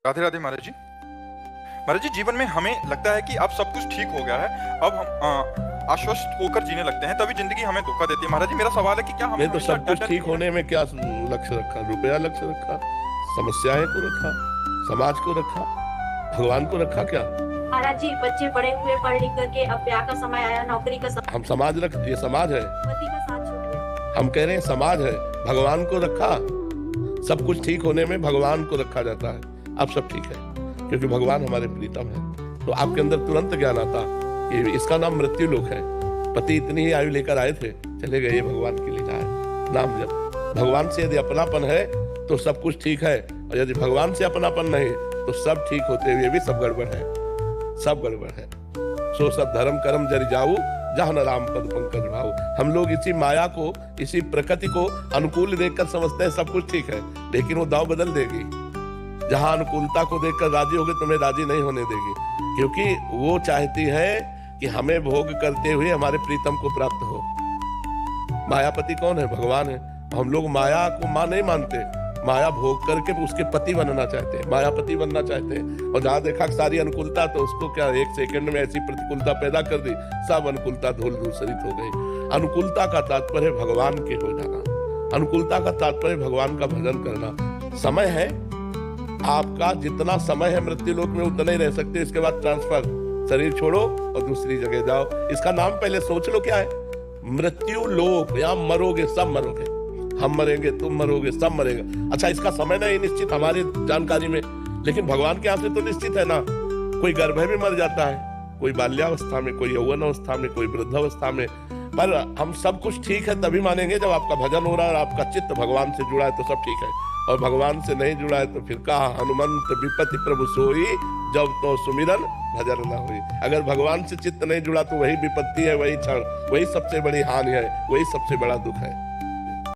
राधे राधे महाराज जी। महाराज जी, जीवन में हमें लगता है कि अब सब कुछ ठीक हो गया है, अब हम आश्वस्त होकर जीने लगते हैं, तभी जिंदगी हमें धोखा देती है। महाराज जी, मेरा सवाल है कि क्या हमें नहीं तो हमेशा सब कुछ डर ठीक के होने में क्या लक्ष्य रखा? रुपया लक्ष्य रखा, समस्याएं को रखा, समाज को रखा, भगवान को रखा क्या? महाराज जी, बच्चे बड़े हुए, पढ़ लिख करके अब ब्याह का समय आया, नौकरी का समय, हम समाज रख दिए, समाज है। पति का साथ छूट गया। हम कह रहे हैं समाज है, भगवान को रखा। सब कुछ ठीक होने में भगवान को रखा जाता है। अब सब ठीक है क्योंकि भगवान हमारे प्रीतम है। तो आपके अंदर तुरंत ज्ञान आता कि इसका नाम मृत्यु लोक है। पति इतनी ही आयु लेकर आए थे, चले गए, ये भगवान की लीला है। नाम जप। भगवान से यदि अपनापन है तो सब कुछ ठीक है, और यदि भगवान से अपनापन नहीं तो सब ठीक होते हुए भी सब गड़बड़ है, सब गड़बड़ है। सो सब धर्म कर्म जरि जाऊ, जहाँ न राम पद पंकज भाऊ। हम लोग इसी माया को, इसी प्रकृति को अनुकूल देखकर समझते हैं सब कुछ ठीक है, लेकिन वो दाव बदल देगी। जहाँ अनुकूलता को देखकर राजी होगे, तुम्हें राजी नहीं होने देगी, क्योंकि वो चाहती है कि हमें भोग करते हुए हमारे प्रीतम को प्राप्त हो। मायापति कौन है? भगवान है। हम लोग माया को मां नहीं मानते, माया भोग करके उसके पति बनना चाहते हैं, मायापति बनना चाहते हैं। और जहां देखा सारी अनुकूलता, तो उसको क्या एक सेकंड में ऐसी प्रतिकूलता पैदा कर दी, सब अनुकूलता धूल धूसरित हो गई। अनुकूलता का तात्पर्य भगवान के हो जाना, अनुकूलता का तात्पर्य भगवान का भजन करना। समय है आपका, जितना समय है मृत्यु लोक में उतना ही रह सकते हो। इसके बाद ट्रांसफर, शरीर छोड़ो और दूसरी जगह जाओ। इसका नाम पहले सोच लो क्या है? मृत्यु लोक। यहाँ मरोगे, सब मरोगे, हम मरेंगे, तुम मरोगे, सब मरेगा। अच्छा, इसका समय नहीं निश्चित हमारी जानकारी में, लेकिन भगवान के यहाँ से तो निश्चित है ना। कोई गर्भ में मर जाता है, कोई बाल्यावस्था में, कोई यौवन अवस्था में, कोई वृद्धावस्था में। पर हम सब कुछ ठीक है तभी मानेंगे जब आपका भजन हो रहा है और आपका चित्त भगवान से जुड़ा है, तो सब ठीक है। और भगवान से नहीं जुड़ा है तो फिर कहा हनुमंत विपत्ति प्रभु सोई, जब तो सुमिरन भजन न हुई। अगर भगवान से चित्त नहीं जुड़ा तो वही विपत्ति है, वही क्षण, वही सबसे बड़ी हानि है, वही सबसे बड़ा दुख है।